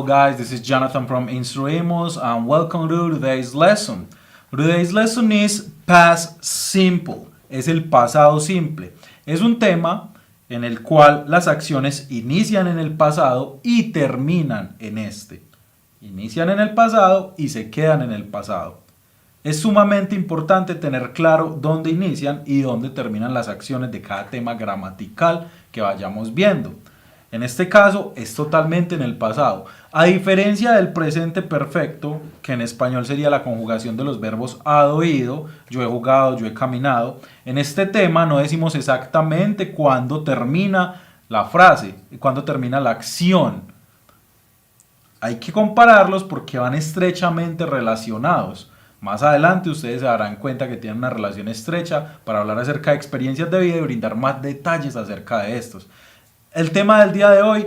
guys, this is Jonathan from Instruimos and welcome to today's lesson. Today's lesson is past simple, es el pasado simple. Es un tema en el cual las acciones inician en el pasado y terminan en este. Inician en el pasado y se quedan en el pasado. Es sumamente importante tener claro dónde inician y dónde terminan las acciones de cada tema gramatical que vayamos viendo. En este caso es totalmente en el pasado. A diferencia del presente perfecto, que en español sería la conjugación de los verbos ha ido, yo he jugado, yo he caminado, en este tema no decimos exactamente cuándo termina la frase, cuándo termina la acción. Hay que compararlos porque van estrechamente relacionados. Más adelante ustedes se darán cuenta que tienen una relación estrecha para hablar acerca de experiencias de vida y brindar más detalles acerca de estos. El tema del día de hoy,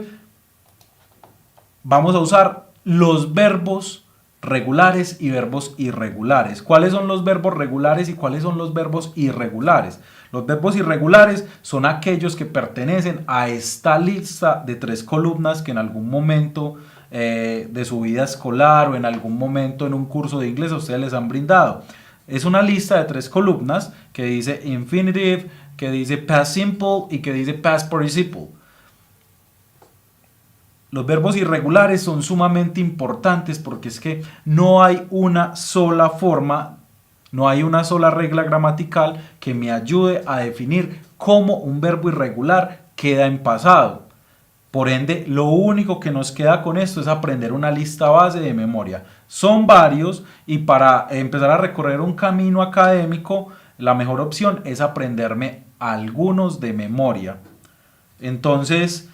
vamos a usar los verbos regulares y verbos irregulares. ¿Cuáles son los verbos regulares y cuáles son los verbos irregulares? Los verbos irregulares son aquellos que pertenecen a esta lista de 3 columnas que en algún momento de su vida escolar o en algún momento en un curso de inglés a ustedes les han brindado. Es una lista de 3 columnas que dice infinitive, que dice past simple y que dice past participle. Los verbos irregulares son sumamente importantes porque es que no hay una sola forma, no hay una sola regla gramatical que me ayude a definir cómo un verbo irregular queda en pasado. Por ende, lo único que nos queda con esto es aprender una lista base de memoria. Son varios y para empezar a recorrer un camino académico, la mejor opción es aprenderme algunos de memoria. Entonces,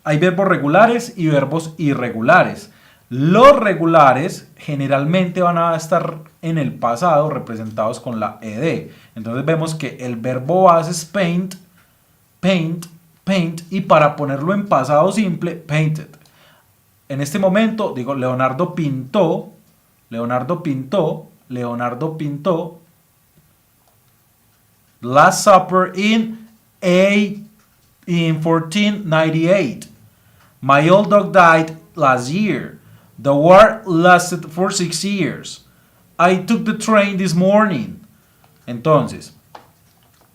hay verbos regulares y verbos irregulares. Los regulares generalmente van a estar en el pasado representados con la ed. Entonces vemos que el verbo base es paint, paint, paint, y para ponerlo en pasado simple, painted. En este momento digo Leonardo pintó, Leonardo pintó, Leonardo pintó Last Supper in 1498. My old dog died last year. The war lasted for 6 years. I took the train this morning. Entonces,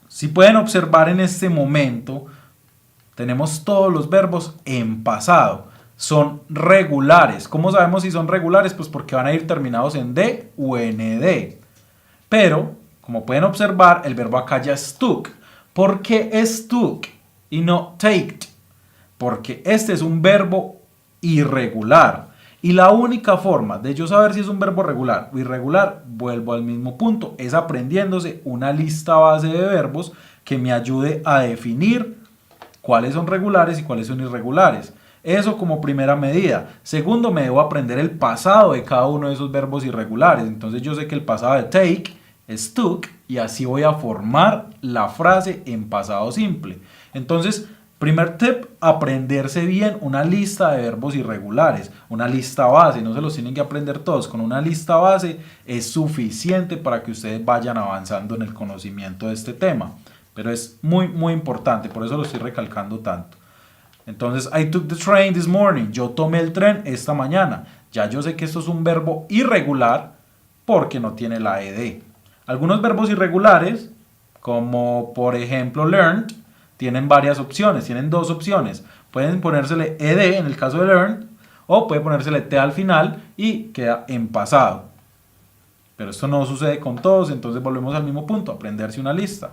si pueden observar en este momento, tenemos todos los verbos en pasado. Son regulares. ¿Cómo sabemos si son regulares? Pues porque van a ir terminados en D o en ED. Pero, como pueden observar, el verbo acá ya stuck. ¿Por qué stuck y no taked? Porque este es un verbo irregular. Y la única forma de yo saber si es un verbo regular o irregular, vuelvo al mismo punto, es aprendiéndose una lista base de verbos que me ayude a definir cuáles son regulares y cuáles son irregulares. Eso como primera medida. Segundo, me debo aprender el pasado de cada uno de esos verbos irregulares. Entonces yo sé que el pasado de take es took y así voy a formar la frase en pasado simple. Entonces, primer tip, aprenderse bien una lista de verbos irregulares, una lista base, no se los tienen que aprender todos, con una lista base es suficiente para que ustedes vayan avanzando en el conocimiento de este tema. Pero es muy importante, por eso lo estoy recalcando tanto. Entonces, I took the train this morning. Yo tomé el tren esta mañana. Ya yo sé que esto es un verbo irregular porque no tiene la ed. Algunos verbos irregulares, como por ejemplo learned, tienen varias opciones, tienen 2 opciones. Pueden ponérsele ed en el caso de learned o puede ponérsele t al final y queda en pasado. Pero esto no sucede con todos, entonces volvemos al mismo punto, aprenderse una lista.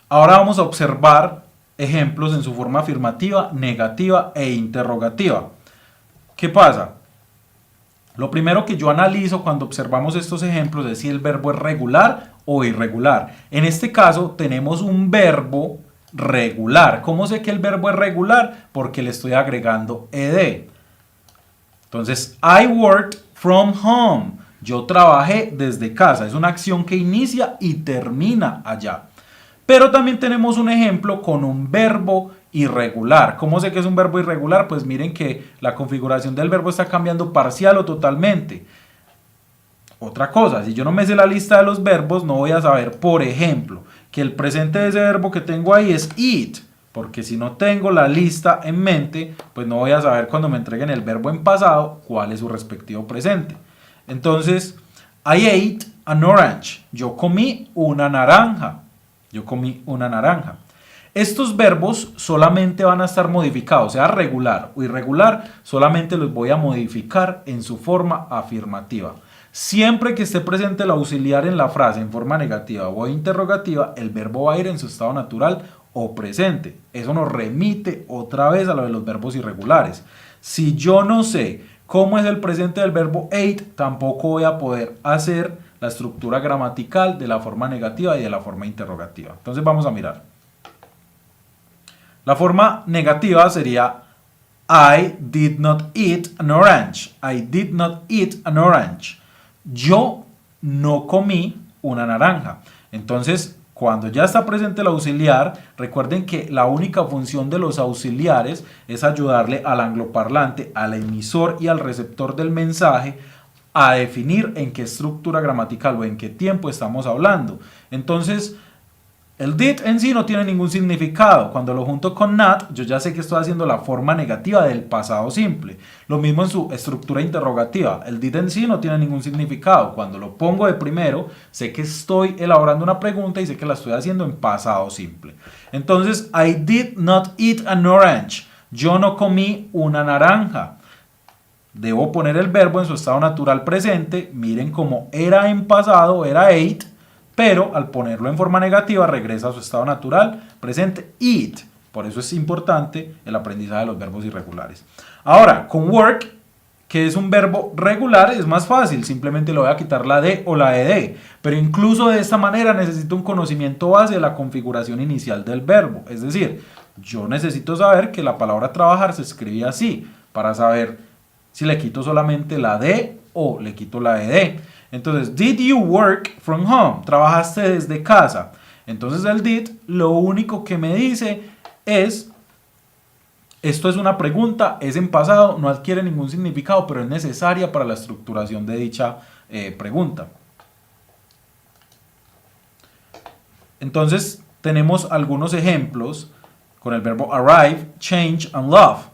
Ahora vamos a observar ejemplos en su forma afirmativa, negativa e interrogativa. ¿Qué pasa? Lo primero que yo analizo cuando observamos estos ejemplos es si el verbo es regular o irregular. En este caso tenemos un verbo regular. ¿Cómo sé que el verbo es regular? Porque le estoy agregando ed. Entonces, I worked from home. Yo trabajé desde casa. Es una acción que inicia y termina allá. Pero también tenemos un ejemplo con un verbo irregular. ¿Cómo sé que es un verbo irregular? Pues miren que la configuración del verbo está cambiando parcial o totalmente. Otra cosa, si yo no me sé la lista de los verbos, no voy a saber, por ejemplo, que el presente de ese verbo que tengo ahí es eat. porque si no tengo la lista en mente, pues no voy a saber cuando me entreguen el verbo en pasado cuál es su respectivo presente. Entonces, I ate an orange. Yo comí una naranja. Yo comí una naranja. Estos verbos solamente van a estar modificados, sea regular o irregular, solamente los voy a modificar en su forma afirmativa. Siempre que esté presente el auxiliar en la frase en forma negativa o interrogativa, el verbo va a ir en su estado natural o presente. Eso nos remite otra vez a lo de los verbos irregulares. Si yo no sé cómo es el presente del verbo ate, tampoco voy a poder hacer la estructura gramatical de la forma negativa y de la forma interrogativa. Entonces vamos a mirar. La forma negativa sería I did not eat an orange. I did not eat an orange. Yo no comí una naranja. Entonces, cuando ya está presente el auxiliar, recuerden que la única función de los auxiliares es ayudarle al angloparlante, al emisor y al receptor del mensaje a definir en qué estructura gramatical o en qué tiempo estamos hablando. Entonces, el did en sí no tiene ningún significado. Cuando lo junto con not, yo ya sé que estoy haciendo la forma negativa del pasado simple. Lo mismo en su estructura interrogativa. El did en sí no tiene ningún significado. Cuando lo pongo de primero, sé que estoy elaborando una pregunta y sé que la estoy haciendo en pasado simple. Entonces, I did not eat an orange. Yo no comí una naranja. Debo poner el verbo en su estado natural presente. Miren cómo era en pasado, era ate. Pero al ponerlo en forma negativa regresa a su estado natural presente, eat. Por eso es importante el aprendizaje de los verbos irregulares. Ahora, con work, que es un verbo regular, es más fácil. Simplemente le voy a quitar la D o la ED. Pero incluso de esta manera necesito un conocimiento base de la configuración inicial del verbo. Es decir, yo necesito saber que la palabra trabajar se escribe así, para saber si le quito solamente la D o le quito la ED. Entonces, did you work from home? ¿Trabajaste desde casa? Entonces el did lo único que me dice es, esto es una pregunta, es en pasado, no adquiere ningún significado, pero es necesaria para la estructuración de dicha pregunta. Entonces tenemos algunos ejemplos con el verbo arrive, change and love.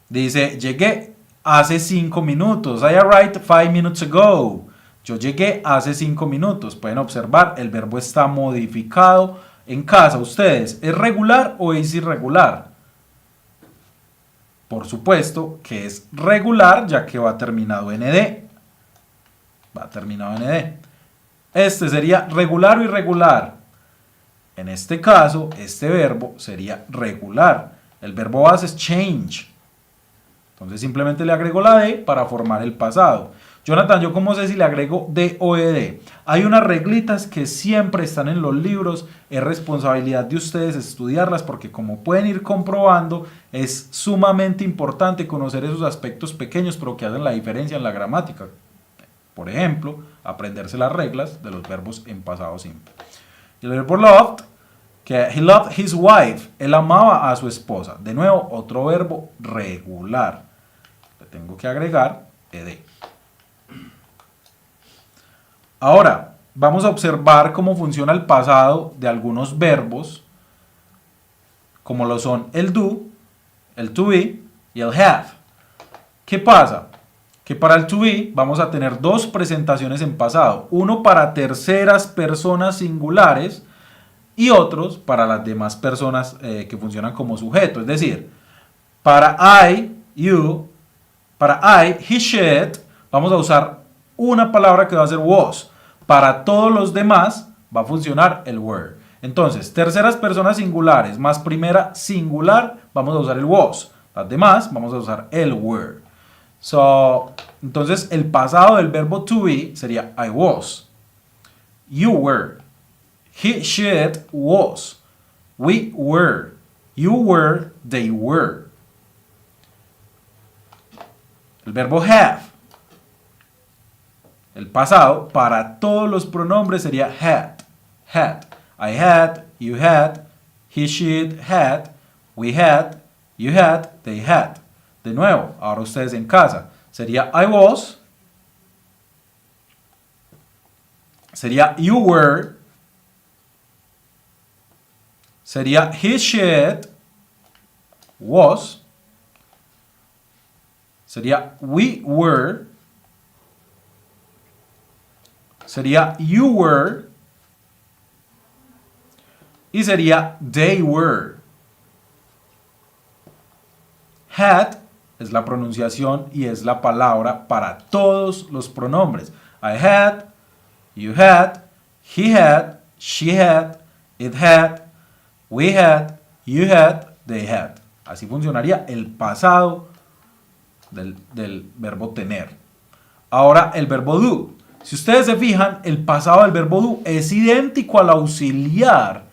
Dice, llegué hace 5 minutos. I arrived 5 minutes ago. Yo llegué hace 5 minutos. Pueden observar, el verbo está modificado en casa. Ustedes, ¿es regular o es irregular? Por supuesto que es regular, ya que va terminado en ed. Va terminado en ed. Este sería regular o irregular. En este caso, este verbo sería regular. El verbo base es change. Entonces simplemente le agrego la D para formar el pasado. Jonathan, ¿yo cómo sé si le agrego D o ED? Hay unas reglitas que siempre están en los libros. Es responsabilidad de ustedes estudiarlas porque como pueden ir comprobando, es sumamente importante conocer esos aspectos pequeños pero que hacen la diferencia en la gramática. Por ejemplo, aprenderse las reglas de los verbos en pasado simple. El verbo loved, que he loved his wife, él amaba a su esposa. De nuevo, otro verbo regular. Le tengo que agregar ed. Ahora, vamos a observar cómo funciona el pasado de algunos verbos, como lo son el do, el to be y el have. ¿Qué pasa? Que para el to be vamos a tener dos presentaciones en pasado, uno para terceras personas singulares y otros para las demás personas que funcionan como sujeto. Es decir, para I, you, para I, he, she, vamos a usar una palabra que va a ser was. Para todos los demás va a funcionar el were. Entonces, terceras personas singulares más primera singular, vamos a usar el was. Las demás vamos a usar el were. Entonces, el pasado del verbo to be sería I was. You were. He, she, was. We were. You were. They were. El verbo have. El pasado para todos los pronombres sería had. Had. I had. You had. He, she had. We had. You had. They had. De nuevo, ahora ustedes en casa. Sería I was. Sería you were. Sería he, she, it, was. Sería we were. Sería you were. Y sería they were. Had es la pronunciación y es la palabra para todos los pronombres. I had, you had, he had, she had, it had, we had, you had, they had. Así funcionaría el pasado del verbo tener. Ahora el verbo do. Si ustedes se fijan, el pasado del verbo do es idéntico al auxiliar.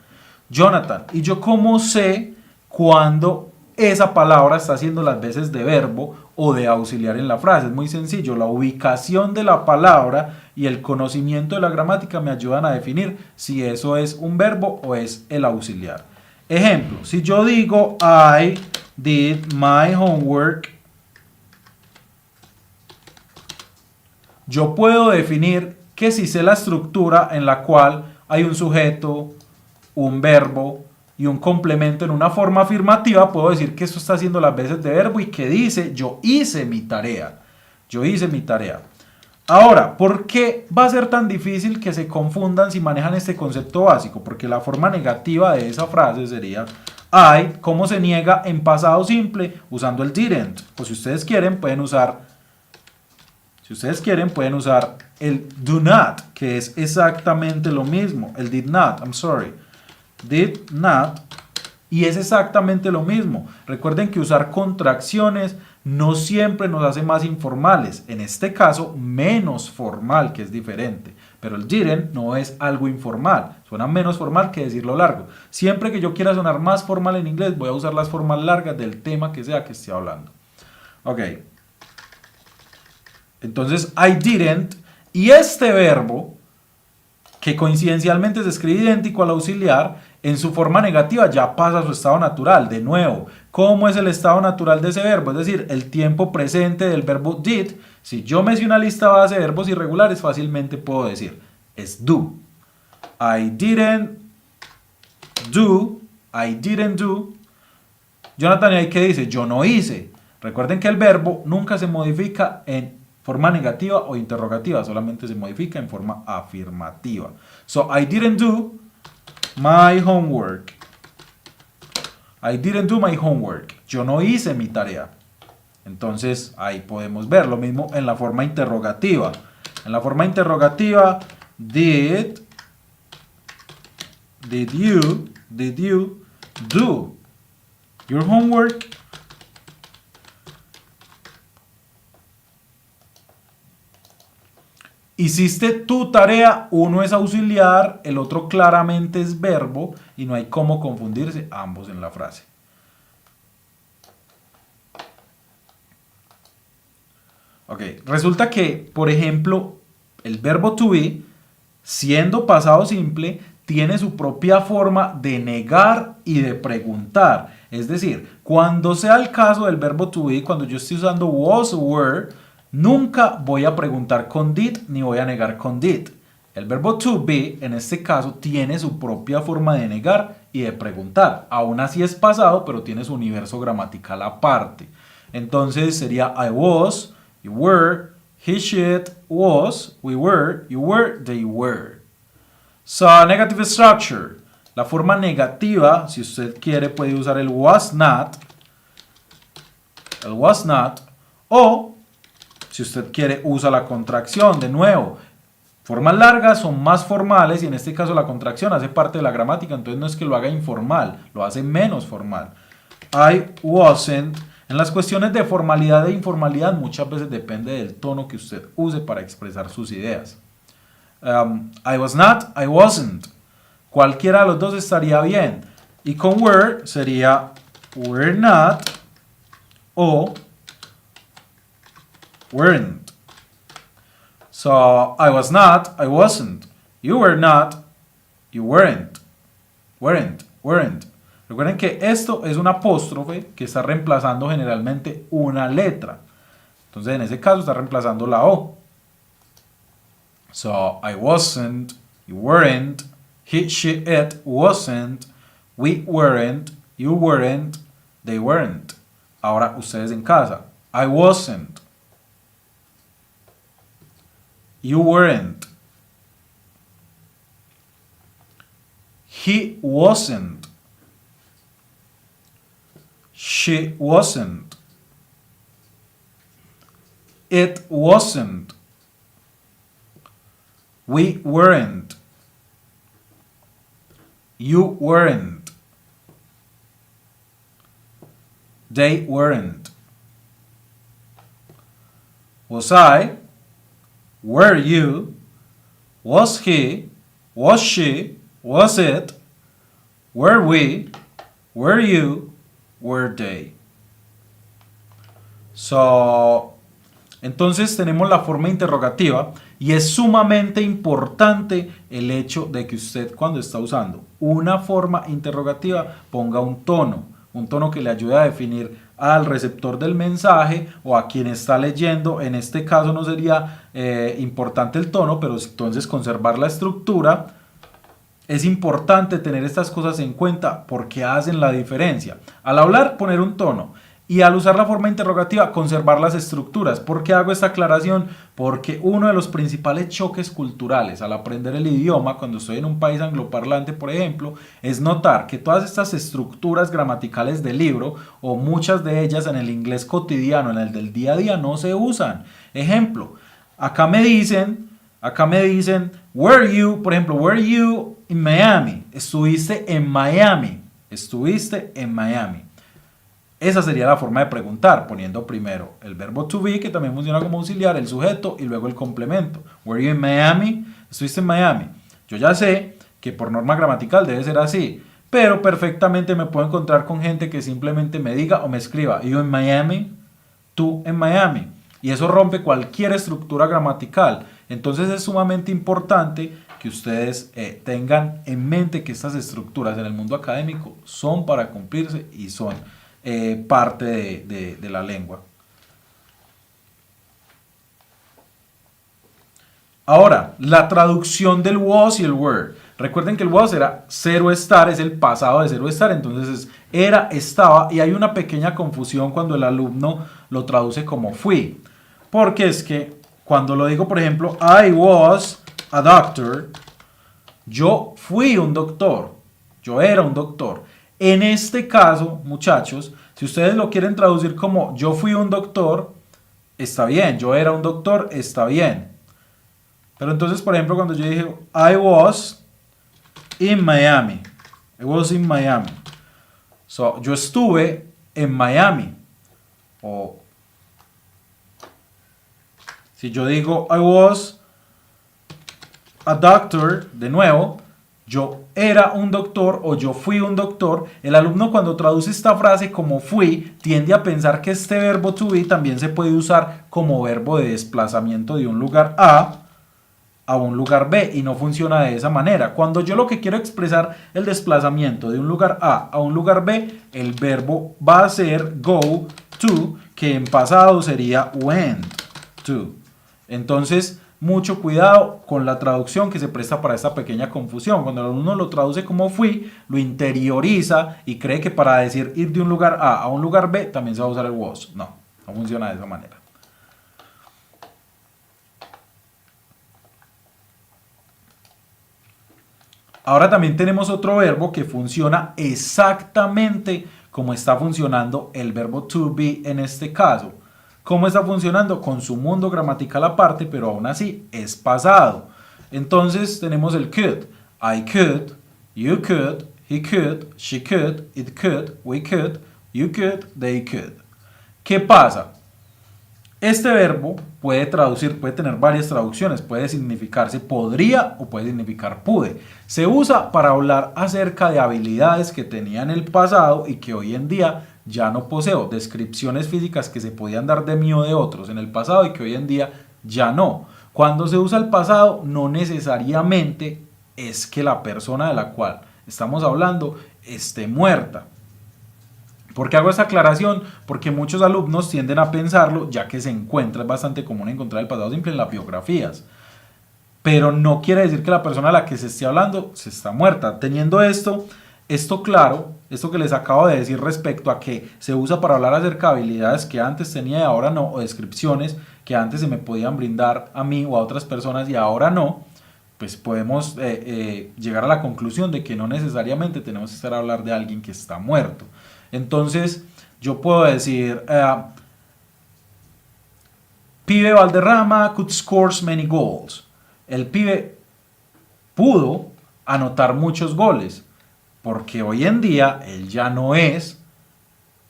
Jonathan, ¿y yo cómo sé cuándo esa palabra está haciendo las veces de verbo o de auxiliar en la frase? Es muy sencillo. La ubicación de la palabra y el conocimiento de la gramática me ayudan a definir si eso es un verbo o es el auxiliar. Ejemplo, si yo digo I did my homework, yo puedo definir que si sé la estructura en la cual hay un sujeto, un verbo y un complemento en una forma afirmativa, puedo decir que esto está haciendo las veces de verbo y que dice yo hice mi tarea. Yo hice mi tarea. Ahora, ¿por qué va a ser tan difícil que se confundan si manejan este concepto básico? Porque la forma negativa de esa frase sería I, ¿cómo se niega en pasado simple? Usando el didn't. O si ustedes quieren, pueden usar el do not, que es exactamente lo mismo. El did not, I'm sorry. Did not, y es exactamente lo mismo. Recuerden que usar contracciones no siempre nos hace más informales. En este caso, menos formal, que es diferente. Pero el didn't no es algo informal. Suena menos formal que decirlo largo. Siempre que yo quiera sonar más formal en inglés, voy a usar las formas largas del tema que sea que esté hablando. Ok. Entonces, I didn't, y este verbo, que coincidencialmente se escribe idéntico al auxiliar, en su forma negativa ya pasa a su estado natural. De nuevo, ¿cómo es el estado natural de ese verbo? Es decir, el tiempo presente del verbo did. Si yo me hice una lista base de verbos irregulares, fácilmente puedo decir, es do. I didn't do. I didn't do. Jonathan, ¿y ahí qué dice? Yo no hice. Recuerden que el verbo nunca se modifica en forma negativa o interrogativa, solamente se modifica en forma afirmativa. So, I didn't do my homework. I didn't do my homework. Yo no hice mi tarea. Entonces, ahí podemos ver lo mismo en la forma interrogativa. En la forma interrogativa, did you do your homework? Hiciste tu tarea, uno es auxiliar, el otro claramente es verbo y no hay cómo confundirse ambos en la frase. Ok, resulta que, por ejemplo, el verbo to be, siendo pasado simple, tiene su propia forma de negar y de preguntar. Es decir, cuando sea el caso del verbo to be, cuando yo estoy usando was o were, nunca voy a preguntar con did ni voy a negar con did. El verbo to be, en este caso, tiene su propia forma de negar y de preguntar. Aún así es pasado, pero tiene su universo gramatical aparte. Entonces sería I was, you were, he, she, it, was, we were, you were, they were. So, negative structure. La forma negativa, si usted quiere, puede usar el was not. El was not. O, si usted quiere, usa la contracción. De nuevo, formas largas son más formales y en este caso la contracción hace parte de la gramática. Entonces no es que lo haga informal, lo hace menos formal. I wasn't. En las cuestiones de formalidad e informalidad muchas veces depende del tono que usted use para expresar sus ideas. I was not, I wasn't. Cualquiera de los dos estaría bien. Y con were sería were not o weren't. So, I was not, I wasn't. You were not, you weren't. Weren't. Recuerden que esto es un apóstrofe que está reemplazando generalmente una letra. Entonces, en ese caso está reemplazando la O. So, I wasn't, you weren't, he, she, it wasn't, We weren't, you weren't, they weren't. Ahora ustedes en casa. I wasn't. You weren't. He wasn't. She wasn't. It wasn't. We weren't. You weren't. They weren't. Was I? Were you? Was he? Was she? Was it? Were we? Were you? Were they? Entonces tenemos la forma interrogativa y es sumamente importante el hecho de que usted cuando está usando una forma interrogativa ponga un tono que le ayude a definir al receptor del mensaje o a quien está leyendo. En este caso no sería importante el tono, pero entonces conservar la estructura. Es importante tener estas cosas en cuenta porque hacen la diferencia. Al hablar, poner un tono. Y al usar la forma interrogativa, conservar las estructuras. ¿Por qué hago esta aclaración? Porque uno de los principales choques culturales al aprender el idioma, cuando estoy en un país angloparlante, por ejemplo, es notar que todas estas estructuras gramaticales del libro, o muchas de ellas en el inglés cotidiano, en el del día a día, no se usan. Ejemplo, acá me dicen, were you, por ejemplo, were you in Miami? Estuviste en Miami. Estuviste en Miami. Esa sería la forma de preguntar, poniendo primero el verbo to be, que también funciona como auxiliar, el sujeto y luego el complemento. Were you in Miami? ¿Estuviste en Miami? Yo ya sé que por norma gramatical debe ser así, pero perfectamente me puedo encontrar con gente que simplemente me diga o me escriba, ¿you in Miami? ¿Tú en Miami? Y eso rompe cualquier estructura gramatical. Entonces es sumamente importante que ustedes tengan en mente que estas estructuras en el mundo académico son para cumplirse y son parte de la lengua. Ahora, la traducción del was y el were. Recuerden que el was era ser o estar, es el pasado de ser o estar, entonces es era, estaba, y hay una pequeña confusión cuando el alumno lo traduce como fui. Porque es que cuando lo digo, por ejemplo, I was a doctor, yo fui un doctor, yo era un doctor. En este caso, muchachos, si ustedes lo quieren traducir como yo fui un doctor, está bien, yo era un doctor, está bien. Pero entonces, por ejemplo, cuando yo dije I was in Miami, I was in Miami. So, yo estuve en Miami. O si yo digo I was a doctor, de nuevo, yo era un doctor o yo fui un doctor. El alumno cuando traduce esta frase como fui, tiende a pensar que este verbo to be también se puede usar como verbo de desplazamiento de un lugar A un lugar B, y no funciona de esa manera. Cuando yo lo que quiero expresar el desplazamiento de un lugar A un lugar B, el verbo va a ser go to, que en pasado sería went to. Entonces, mucho cuidado con la traducción que se presta para esta pequeña confusión. Cuando uno lo traduce como fui, lo interioriza y cree que para decir ir de un lugar a un lugar B también se va a usar el was. No, no funciona de esa manera. Ahora también tenemos otro verbo que funciona exactamente como está funcionando el verbo to be en este caso. ¿Cómo está funcionando? Con su mundo gramatical aparte, pero aún así es pasado. Entonces tenemos el could. I could, you could, he could, she could, it could, we could, you could, they could. ¿Qué pasa? Este verbo puede tener varias traducciones, puede significarse podría o puede significar pude. Se usa para hablar acerca de habilidades que tenía en el pasado y que hoy en día ya no poseo, descripciones físicas que se podían dar de mí o de otros en el pasado y que hoy en día ya no. Cuando se usa el pasado, no necesariamente es que la persona de la cual estamos hablando esté muerta. ¿Por qué hago esta aclaración? Porque muchos alumnos tienden a pensarlo, ya que se encuentra, es bastante común encontrar el pasado simple en las biografías. Pero no quiere decir que la persona a la que se esté hablando se está muerta. Teniendo esto, esto claro, esto que les acabo de decir respecto a que se usa para hablar acerca de habilidades que antes tenía y ahora no, o descripciones que antes se me podían brindar a mí o a otras personas y ahora no, pues podemos llegar a la conclusión de que no necesariamente tenemos que estar a hablar de alguien que está muerto. Entonces, yo puedo decir, Pibe Valderrama could score many goals. El pibe pudo anotar muchos goles, porque hoy en día él ya no es,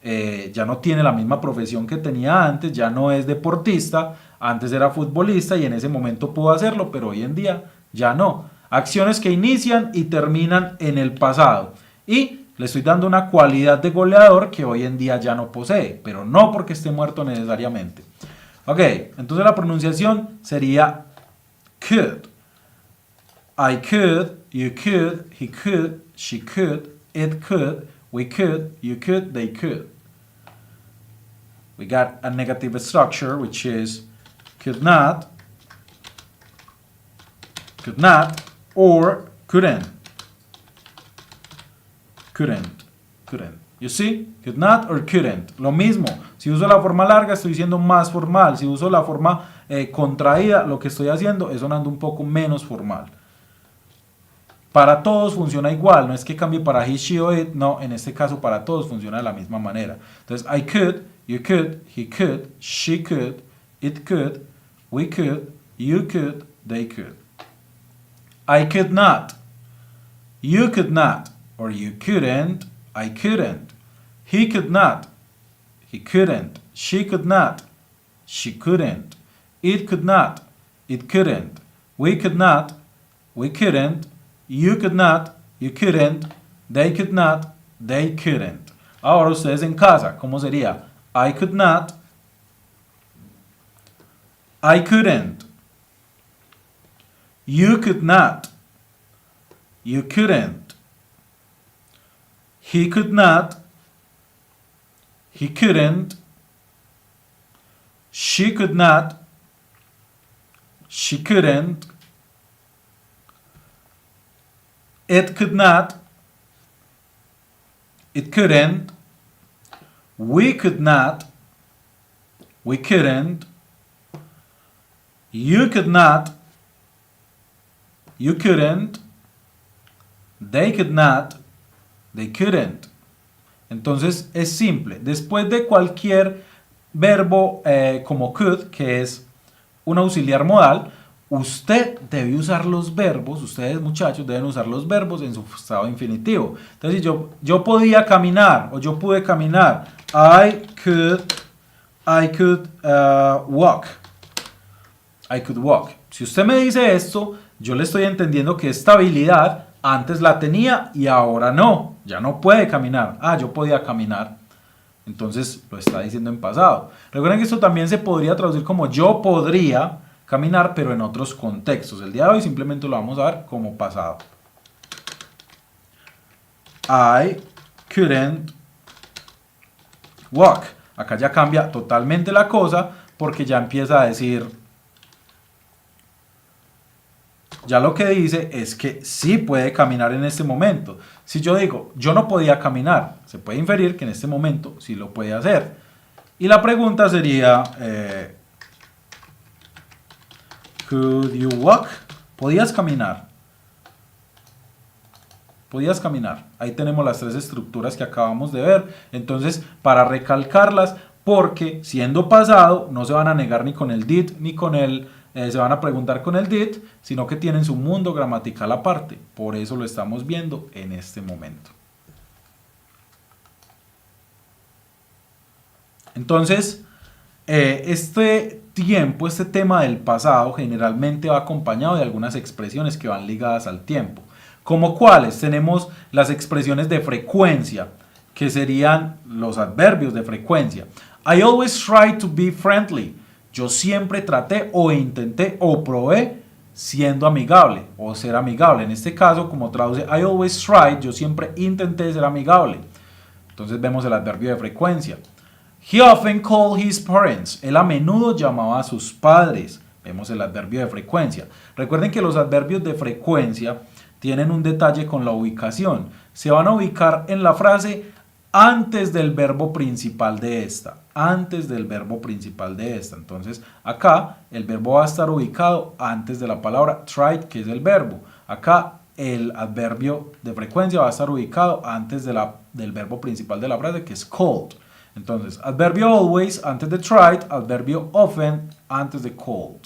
ya no tiene la misma profesión que tenía antes, ya no es deportista, antes era futbolista y en ese momento pudo hacerlo, pero hoy en día ya no. Acciones que inician y terminan en el pasado. Y le estoy dando una cualidad de goleador que hoy en día ya no posee, pero no porque esté muerto necesariamente. Ok, entonces la pronunciación sería could. I could, you could, he could, she could, it could, we could, you could, they could. We got a negative structure, which is could not, or couldn't. Couldn't. You see? Could not or couldn't. Lo mismo. Si uso la forma larga, estoy siendo más formal. Si uso la forma contraída, lo que estoy haciendo es sonando un poco menos formal. Para todos funciona igual. No es que cambie para he, she o it. No, en este caso para todos funciona de la misma manera. Entonces, I could, you could, he could, she could, it could, we could, you could, they could. I could not. You could not. Or you couldn't. I couldn't. He could not. He couldn't. She could not. She couldn't. It could not. It couldn't. We could not. We couldn't. You could not. You couldn't. They could not. They couldn't. Ahora ustedes en casa, ¿cómo sería? I could not. I couldn't. You could not. You couldn't. He could not. He couldn't. She could not. She couldn't. It could not. It couldn't. We could not. We couldn't. You could not. You couldn't. They could not. They couldn't. Entonces es simple. Después de cualquier verbo como could, que es un auxiliar modal, usted debe usar los verbos, ustedes muchachos deben usar los verbos en su estado infinitivo. Entonces yo podía caminar o yo pude caminar. I could walk. I could walk. Si usted me dice esto, yo le estoy entendiendo que esta habilidad antes la tenía y ahora no. Ya no puede caminar. Ah, yo podía caminar. Entonces lo está diciendo en pasado. Recuerden que esto también se podría traducir como yo podría caminar, pero en otros contextos. El día de hoy simplemente lo vamos a ver como pasado. I couldn't walk. Acá ya cambia totalmente la cosa porque ya empieza a decir, ya lo que dice es que sí puede caminar en este momento. Si yo digo, yo no podía caminar, se puede inferir que en este momento sí lo puede hacer. Y la pregunta sería, could you walk? ¿Podías caminar? ¿Podías caminar? Ahí tenemos las tres estructuras que acabamos de ver. Entonces, para recalcarlas, porque siendo pasado, no se van a negar ni con el did ni con el se van a preguntar con el did, sino que tienen su mundo gramatical aparte. Por eso lo estamos viendo en este momento. Entonces, este tiempo, este tema del pasado, generalmente va acompañado de algunas expresiones que van ligadas al tiempo. ¿Como cuáles? Tenemos las expresiones de frecuencia, que serían los adverbios de frecuencia. I always try to be friendly. Yo siempre traté o intenté o probé siendo amigable o ser amigable. En este caso, como traduce I always tried, yo siempre intenté ser amigable. Entonces vemos el adverbio de frecuencia. He often called his parents. Él a menudo llamaba a sus padres. Vemos el adverbio de frecuencia. Recuerden que los adverbios de frecuencia tienen un detalle con la ubicación. Se van a ubicar en la frase antes del verbo principal de esta. Antes del verbo principal de esta. Entonces, acá el verbo va a estar ubicado antes de la palabra tried, que es el verbo. Acá el adverbio de frecuencia va a estar ubicado antes del verbo principal de la frase, que es called. Entonces, adverbio always antes de tried, adverbio often antes de called.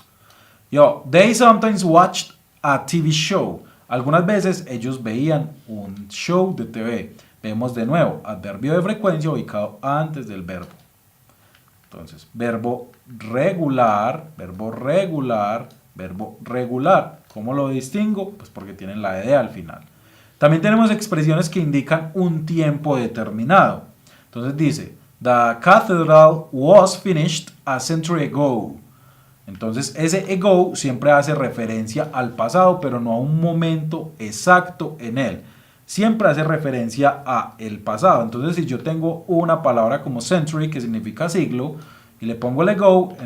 They sometimes watched a TV show. Algunas veces ellos veían un show de TV. Vemos de nuevo, adverbio de frecuencia ubicado antes del verbo. Entonces, verbo regular, verbo regular, verbo regular. ¿Cómo lo distingo? Pues porque tienen la ed al final. También tenemos expresiones que indican un tiempo determinado. Entonces dice, the cathedral was finished a century ago. Entonces ese ago siempre hace referencia al pasado, pero no a un momento exacto en él. Siempre hace referencia a el pasado. Entonces si yo tengo una palabra como century, que significa siglo, y le pongo el ago,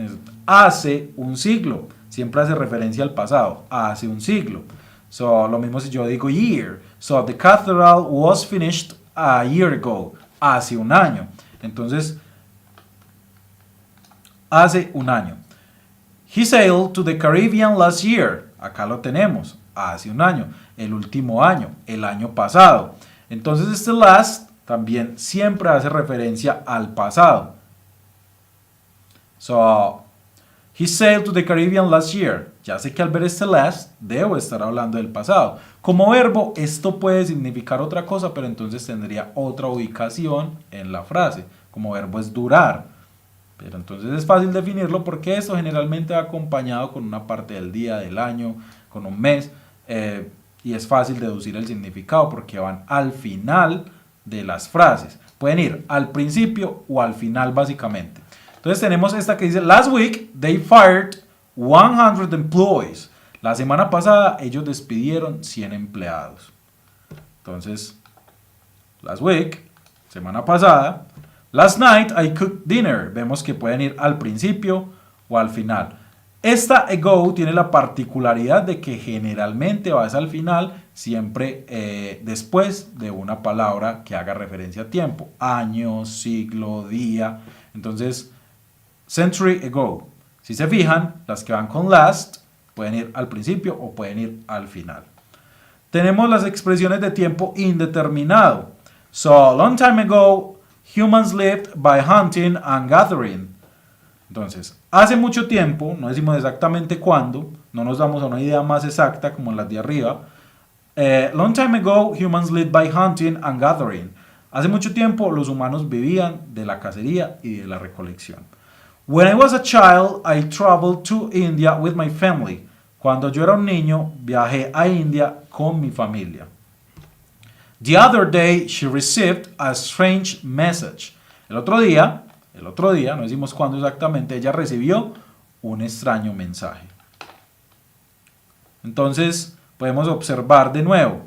hace un siglo. Siempre hace referencia al pasado, hace un siglo. So, lo mismo si yo digo year. So, the cathedral was finished a year ago. Hace un año. Entonces, hace un año. He sailed to the Caribbean last year. Acá lo tenemos. Hace un año. El último año. El año pasado. Entonces, este last también siempre hace referencia al pasado. So, he sailed to the Caribbean last year. Ya sé que al ver este last, debo estar hablando del pasado. Como verbo, esto puede significar otra cosa, pero entonces tendría otra ubicación en la frase. Como verbo es durar. Pero entonces es fácil definirlo porque esto generalmente va acompañado con una parte del día, del año, con un mes. Y es fácil deducir el significado porque van al final de las frases. Pueden ir al principio o al final básicamente. Entonces tenemos esta que dice, last week they fired 100 employees. La semana pasada ellos despidieron 100 empleados. Entonces, last week, semana pasada. Last night I cooked dinner. Vemos que pueden ir al principio o al final. Esta ago tiene la particularidad de que generalmente vas al final siempre después de una palabra que haga referencia a tiempo. Año, siglo, día. Entonces, century ago. Si se fijan, las que van con last pueden ir al principio o pueden ir al final. Tenemos las expresiones de tiempo indeterminado. So, long time ago, humans lived by hunting and gathering. Entonces, hace mucho tiempo, no decimos exactamente cuándo, no nos damos a una idea más exacta como las de arriba. Long time ago, humans lived by hunting and gathering. Hace mucho tiempo, los humanos vivían de la cacería y de la recolección. When I was a child, I traveled to India with my family. Cuando yo era un niño, viajé a India con mi familia. The other day, she received a strange message. El otro día, no decimos cuándo exactamente, ella recibió un extraño mensaje. Entonces, podemos observar de nuevo.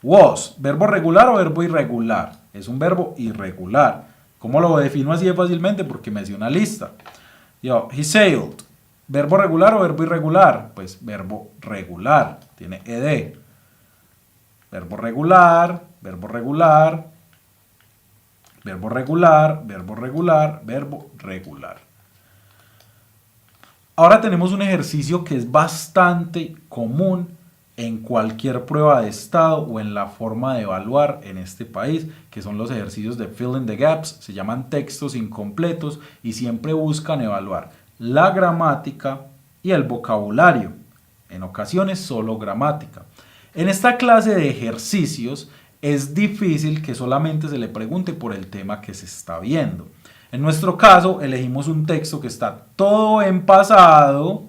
Was, verbo regular o verbo irregular. Es un verbo irregular. ¿Cómo lo defino así de fácilmente? Porque me dio una lista. He sailed. ¿Verbo regular o verbo irregular? Pues verbo regular. Tiene ed. Verbo regular, verbo regular, verbo regular, verbo regular, verbo regular. Ahora tenemos un ejercicio que es bastante común en cualquier prueba de estado o en la forma de evaluar en este país, que son los ejercicios de fill in the gaps. Se llaman textos incompletos y siempre buscan evaluar la gramática y el vocabulario. En ocasiones solo gramática. En esta clase de ejercicios es difícil que solamente se le pregunte por el tema que se está viendo. En nuestro caso elegimos un texto que está todo en pasado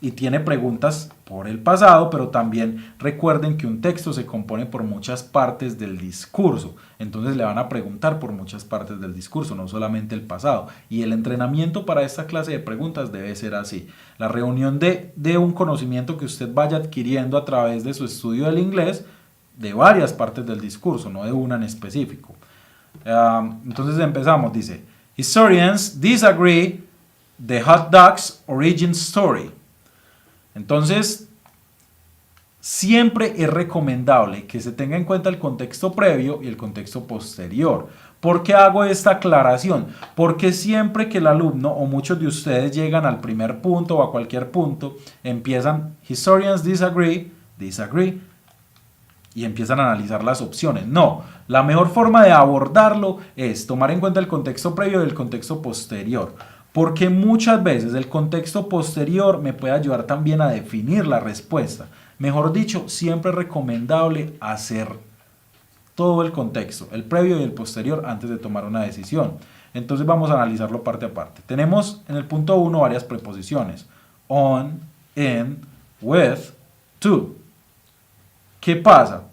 y tiene preguntas por el pasado, pero también recuerden que un texto se compone por muchas partes del discurso. Entonces le van a preguntar por muchas partes del discurso, no solamente el pasado. Y el entrenamiento para esta clase de preguntas debe ser así. La reunión de un conocimiento que usted vaya adquiriendo a través de su estudio del inglés, de varias partes del discurso, no de una en específico. Entonces empezamos, dice, historians disagree the hot dog's origin story. Entonces, siempre es recomendable que se tenga en cuenta el contexto previo y el contexto posterior. ¿Por qué hago esta aclaración? Porque siempre que el alumno o muchos de ustedes llegan al primer punto o a cualquier punto, empiezan historians disagree, disagree, y empiezan a analizar las opciones. No, la mejor forma de abordarlo es tomar en cuenta el contexto previo y el contexto posterior. Porque muchas veces el contexto posterior me puede ayudar también a definir la respuesta. Mejor dicho, siempre es recomendable hacer todo el contexto, el previo y el posterior, antes de tomar una decisión. Entonces vamos a analizarlo parte a parte. Tenemos en el punto 1 varias preposiciones. On, in, with, to. ¿Qué pasa?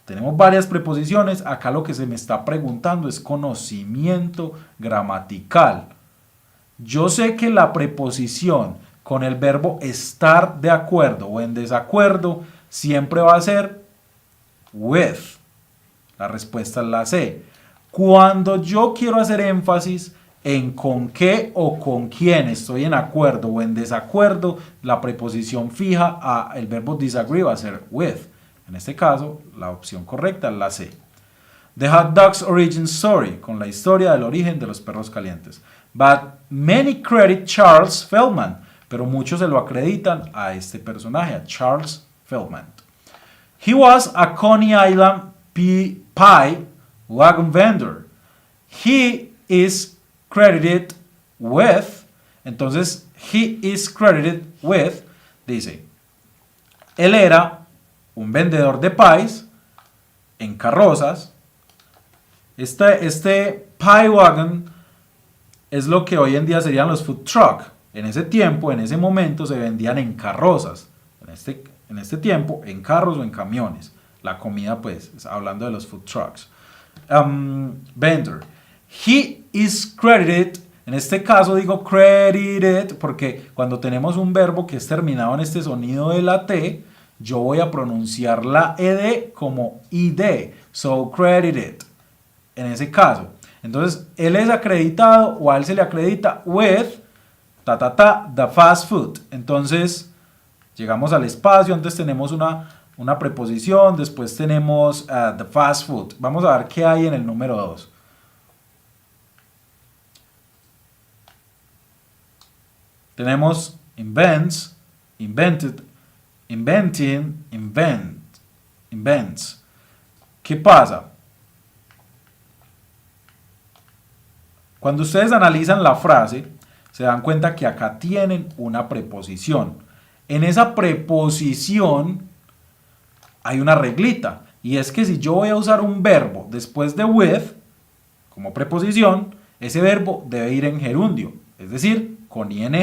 Tenemos varias preposiciones. Acá lo que se me está preguntando es conocimiento gramatical. Yo sé que la preposición con el verbo estar de acuerdo o en desacuerdo siempre va a ser with. La respuesta es la C. Cuando yo quiero hacer énfasis en con qué o con quién estoy en acuerdo o en desacuerdo, la preposición fija a el verbo disagree va a ser with. En este caso, la opción correcta es la C. The hot dog's origin story, con la historia del origen de los perros calientes. But many credit Charles Feldman, pero muchos se lo acreditan a este personaje, a Charles Feldman. He was a Coney Island pie wagon vendor. He is credited with, entonces, he is credited with, dice, él era un vendedor de pies en carrozas. Este pie wagon es lo que hoy en día serían los food truck. En ese tiempo, en ese momento, se vendían en carrozas. En este tiempo, en carros o en camiones. La comida, pues, hablando de los food trucks. Vendor. He is credited. En este caso digo credited porque cuando tenemos un verbo que es terminado en este sonido de la T, yo voy a pronunciar la ed como id. So, credited. En ese caso. Entonces, él es acreditado o a él se le acredita with the fast food. Entonces, llegamos al espacio. Antes tenemos una preposición. Después tenemos the fast food. Vamos a ver qué hay en el número 2. Tenemos invents, invented, inventing, invents. ¿Qué pasa? Cuando ustedes analizan la frase, se dan cuenta que acá tienen una preposición. En esa preposición hay una reglita. Y es que si yo voy a usar un verbo después de with, como preposición, ese verbo debe ir en gerundio. Es decir, con ing.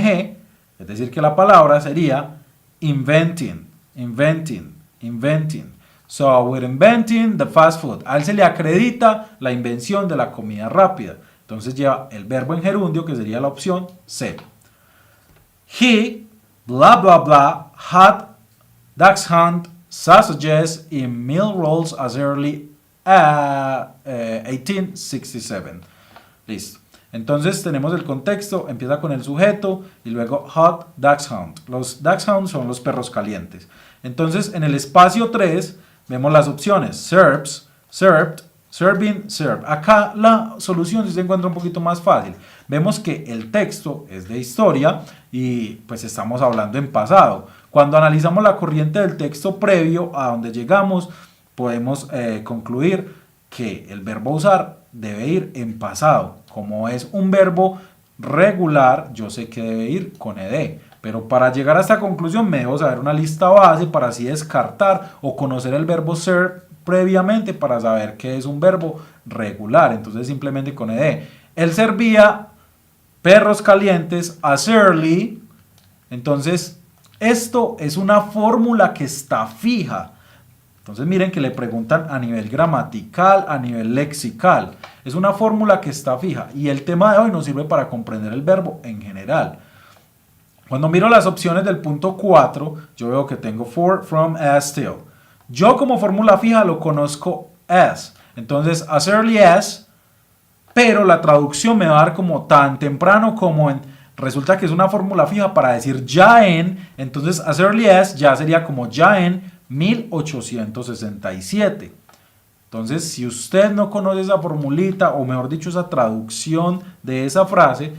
Es decir, que la palabra sería inventing, inventing, inventing. So, we're inventing the fast food. A él se le acredita la invención de la comida rápida. Entonces lleva el verbo en gerundio, que sería la opción C. He, blah, blah, blah, had ducks hunt, sausages in meal rolls as early as 1867. Listo. Entonces tenemos el contexto, empieza con el sujeto y luego hot ducks hunt. Los ducks hunt son los perros calientes. Entonces en el espacio 3 vemos las opciones serves, served, serving, served. Acá la solución se encuentra un poquito más fácil. Vemos que el texto es de historia y pues estamos hablando en pasado. Cuando analizamos la corriente del texto previo a donde llegamos, podemos concluir que el verbo usar debe ir en pasado. Como es un verbo regular, yo sé que debe ir con ed. Pero para llegar a esta conclusión me debo saber una lista base para así descartar o conocer el verbo ser previamente para saber que es un verbo regular. Entonces simplemente con ed. Él servía perros calientes as early. Entonces esto es una fórmula que está fija. Entonces miren que le preguntan a nivel gramatical, a nivel lexical. Es una fórmula que está fija y el tema de hoy nos sirve para comprender el verbo en general. Cuando miro las opciones del punto 4, yo veo que tengo for, from, as, till. Yo como fórmula fija lo conozco as. Entonces, as early as, pero la traducción me va a dar como tan temprano como en... Resulta que es una fórmula fija para decir ya en, entonces as early as ya sería como ya en 1867. Entonces, si usted no conoce esa formulita, o mejor dicho, esa traducción de esa frase,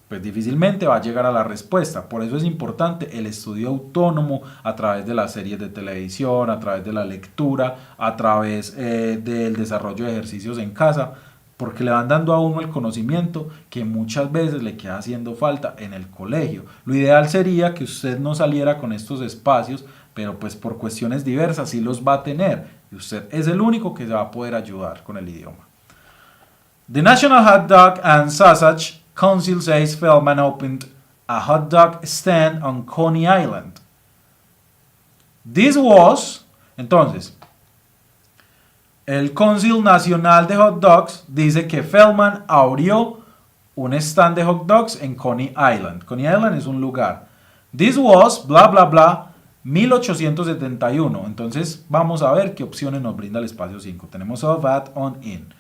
pues difícilmente va a llegar a la respuesta. Por eso es importante el estudio autónomo a través de las series de televisión, a través de la lectura, a través del desarrollo de ejercicios en casa, porque le van dando a uno el conocimiento que muchas veces le queda haciendo falta en el colegio. Lo ideal sería que usted no saliera con estos espacios, pero pues por cuestiones diversas sí los va a tener, y usted es el único que se va a poder ayudar con el idioma. The National Hot Dog and Sausage Council says Feldman opened a hot dog stand on Coney Island. This was, entonces, el Council Nacional de Hot Dogs dice que Feldman abrió un stand de hot dogs en Coney Island. Coney Island es un lugar. This was, bla, bla, bla, 1871. Entonces, vamos a ver qué opciones nos brinda el espacio 5. Tenemos of, at, on, in.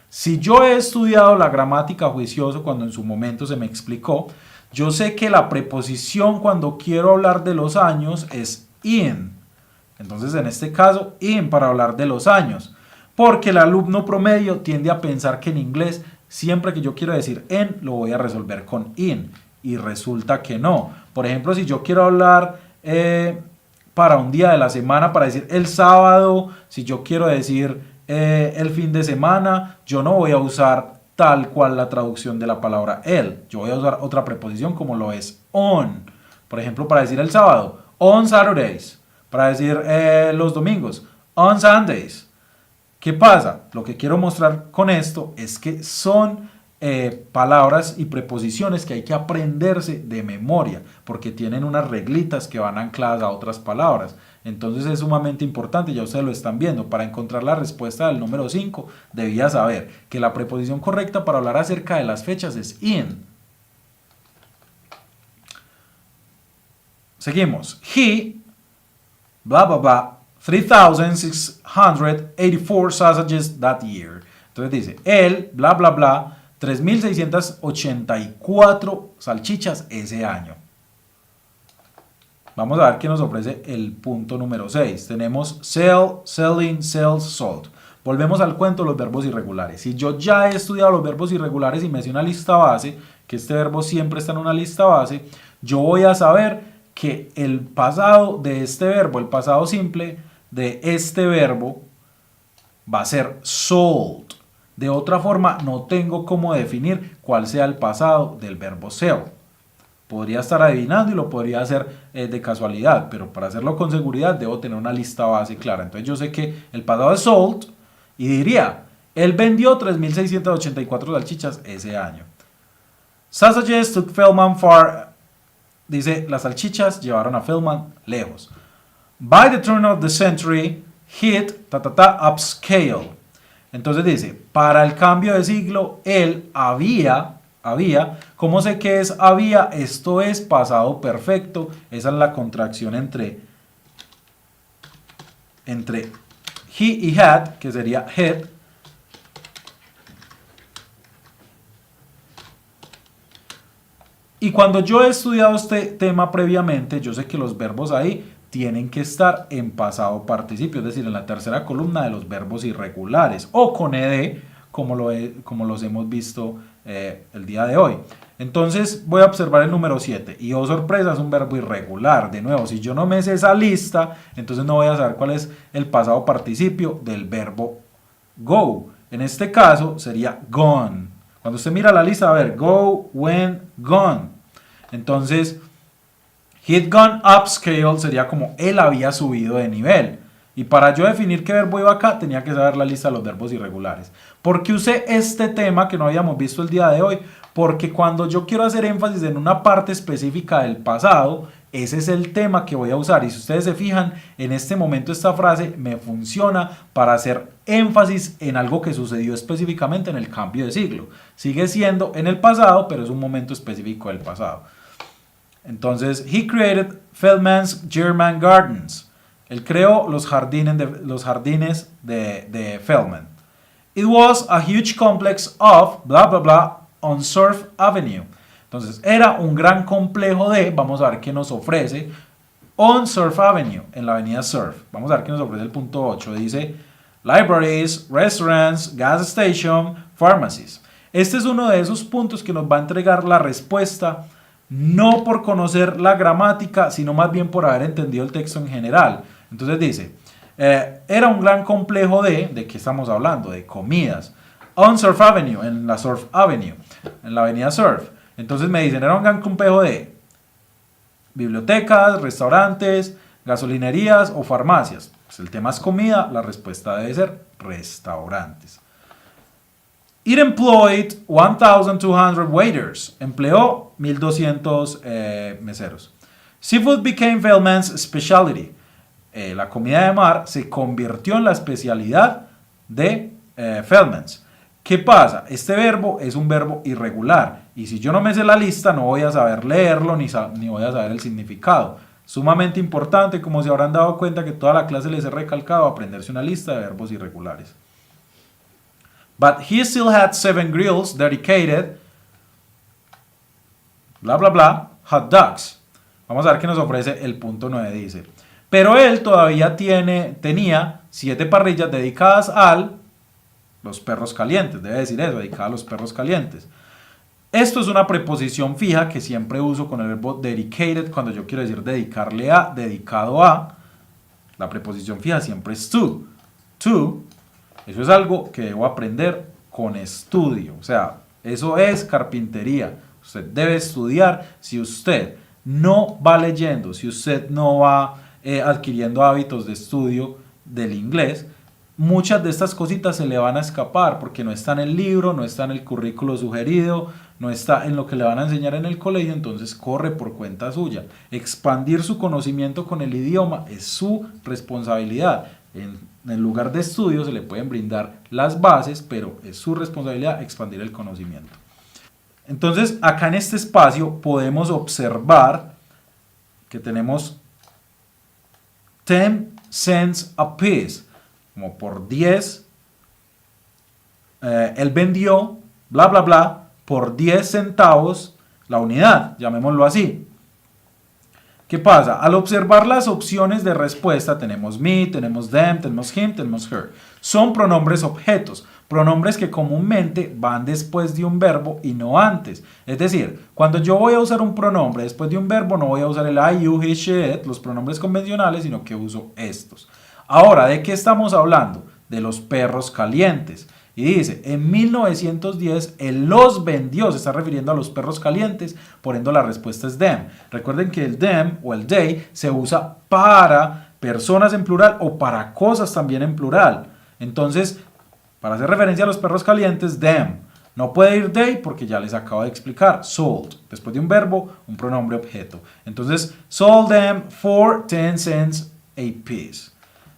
Si yo he estudiado la gramática juicioso cuando en su momento se me explicó, yo sé que la preposición cuando quiero hablar de los años es in. Entonces, en este caso, in para hablar de los años. Porque el alumno promedio tiende a pensar que en inglés, siempre que yo quiero decir en, lo voy a resolver con in. Y resulta que no. Por ejemplo, si yo quiero hablar para un día de la semana, para decir el sábado, si yo quiero decir el fin de semana, yo no voy a usar tal cual la traducción de la palabra el. Yo voy a usar otra preposición como lo es on. Por ejemplo, para decir el sábado, on Saturdays. Para decir los domingos, on Sundays. ¿Qué pasa? Lo que quiero mostrar con esto es que son palabras y preposiciones que hay que aprenderse de memoria, porque tienen unas reglitas que van ancladas a otras palabras. Entonces es sumamente importante, ya ustedes lo están viendo, para encontrar la respuesta del número 5, debía saber que la preposición correcta para hablar acerca de las fechas es in. Seguimos. He, bla, bla, bla, 3,684 sausages that year. Entonces dice, él, bla, bla, bla, 3,684 salchichas ese año. Vamos a ver qué nos ofrece el punto número 6. Tenemos sell, selling, sells, sold. Volvemos al cuento de los verbos irregulares. Si yo ya he estudiado los verbos irregulares y me hice una lista base, que este verbo siempre está en una lista base, yo voy a saber que el pasado de este verbo, el pasado simple de este verbo, va a ser sold. De otra forma, no tengo cómo definir cuál sea el pasado del verbo sell. Podría estar adivinando y lo podría hacer de casualidad, pero para hacerlo con seguridad debo tener una lista base clara. Entonces yo sé que el pasado es sold y diría, él vendió 3,684 salchichas ese año. Sausages took Feldman far. Dice, las salchichas llevaron a Feldman lejos. By the turn of the century, hit, upscale. Entonces dice, para el cambio de siglo, él había, ¿cómo sé que es había? Esto es pasado perfecto. Esa es la contracción entre he y had, que sería had. Y cuando yo he estudiado este tema previamente, yo sé que los verbos ahí tienen que estar en pasado participio, es decir, en la tercera columna de los verbos irregulares, o con ed, como los hemos visto el día de hoy. Entonces voy a observar el número 7, y oh sorpresa, es un verbo irregular. De nuevo, si yo no me sé esa lista, entonces no voy a saber cuál es el pasado participio del verbo go. En este caso sería gone. Cuando usted mira la lista, a ver, go, went, gone. Entonces, he'd gone upscale sería como él había subido de nivel. Y para yo definir qué verbo iba acá, tenía que saber la lista de los verbos irregulares. ¿Por qué usé este tema que no habíamos visto el día de hoy? Porque cuando yo quiero hacer énfasis en una parte específica del pasado, ese es el tema que voy a usar. Y si ustedes se fijan, en este momento esta frase me funciona para hacer énfasis en algo que sucedió específicamente en el cambio de siglo. Sigue siendo en el pasado, pero es un momento específico del pasado. Entonces, he created Feldman's German Gardens. Él creó los jardines de Feldman. It was a huge complex of bla bla bla on Surf Avenue. Entonces, era un gran complejo de, vamos a ver qué nos ofrece. on Surf Avenue, en la avenida Surf. Vamos a ver qué nos ofrece el punto 8. Dice libraries, restaurants, gas station, pharmacies. Este es uno de esos puntos que nos va a entregar la respuesta no por conocer la gramática, sino más bien por haber entendido el texto en general. Entonces dice, era un gran complejo ¿de qué estamos hablando? De comidas. On Surf Avenue, en la Surf Avenue, en la avenida Surf. Entonces me dicen, era un gran complejo de bibliotecas, restaurantes, gasolinerías o farmacias. Pues el tema es comida, la respuesta debe ser restaurantes. It employed 1,200 waiters. Empleó 1,200 meseros. Seafood became Feldman's specialty. La comida de mar se convirtió en la especialidad de Feldman's. ¿Qué pasa? Este verbo es un verbo irregular y si yo no me sé la lista no voy a saber leerlo ni voy a saber el significado. Sumamente importante, como se habrán dado cuenta que toda la clase les he recalcado, aprenderse una lista de verbos irregulares. But he still had 7 grills dedicated, bla bla bla, hot dogs. Vamos a ver qué nos ofrece el punto 9, dice. Pero él todavía tenía 7 parrillas dedicadas los perros calientes, debe decir eso, dedicada a los perros calientes. Esto es una preposición fija que siempre uso con el verbo dedicated cuando yo quiero decir dedicarle a, dedicado a. La preposición fija siempre es to. To, eso es algo que debo aprender con estudio. O sea, eso es carpintería. Usted debe estudiar. Si usted no va leyendo, si usted no va adquiriendo hábitos de estudio del inglés, muchas de estas cositas se le van a escapar porque no está en el libro, no está en el currículo sugerido, no está en lo que le van a enseñar en el colegio, entonces corre por cuenta suya. Expandir su conocimiento con el idioma es su responsabilidad. En el lugar de estudio se le pueden brindar las bases, pero es su responsabilidad expandir el conocimiento. Entonces, acá en este espacio podemos observar que tenemos 10 cents a piece. Como por 10, él vendió, bla, bla, bla, por 10 centavos la unidad, llamémoslo así. ¿Qué pasa? Al observar las opciones de respuesta, tenemos me, tenemos them, tenemos him, tenemos her. Son pronombres objetos, pronombres que comúnmente van después de un verbo y no antes. Es decir, cuando yo voy a usar un pronombre después de un verbo, no voy a usar el I, you, he, she, it, los pronombres convencionales, sino que uso estos. Ahora, ¿de qué estamos hablando? De los perros calientes. Y dice, en 1910 él los vendió, se está refiriendo a los perros calientes, por ende la respuesta es them. Recuerden que el them o el they se usa para personas en plural o para cosas también en plural. Entonces, para hacer referencia a los perros calientes, them. No puede ir they porque ya les acabo de explicar. Sold. Después de un verbo, un pronombre objeto. Entonces, sold them for 10 cents a piece.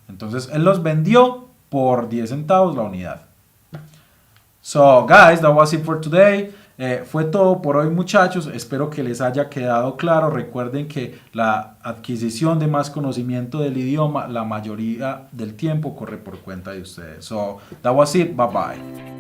Entonces, él los vendió por 10 centavos la unidad. So, guys, that was it for today. Fue todo por hoy, muchachos. Espero que les haya quedado claro. Recuerden que la adquisición de más conocimiento del idioma, la mayoría del tiempo, corre por cuenta de ustedes. So, that was it. Bye bye.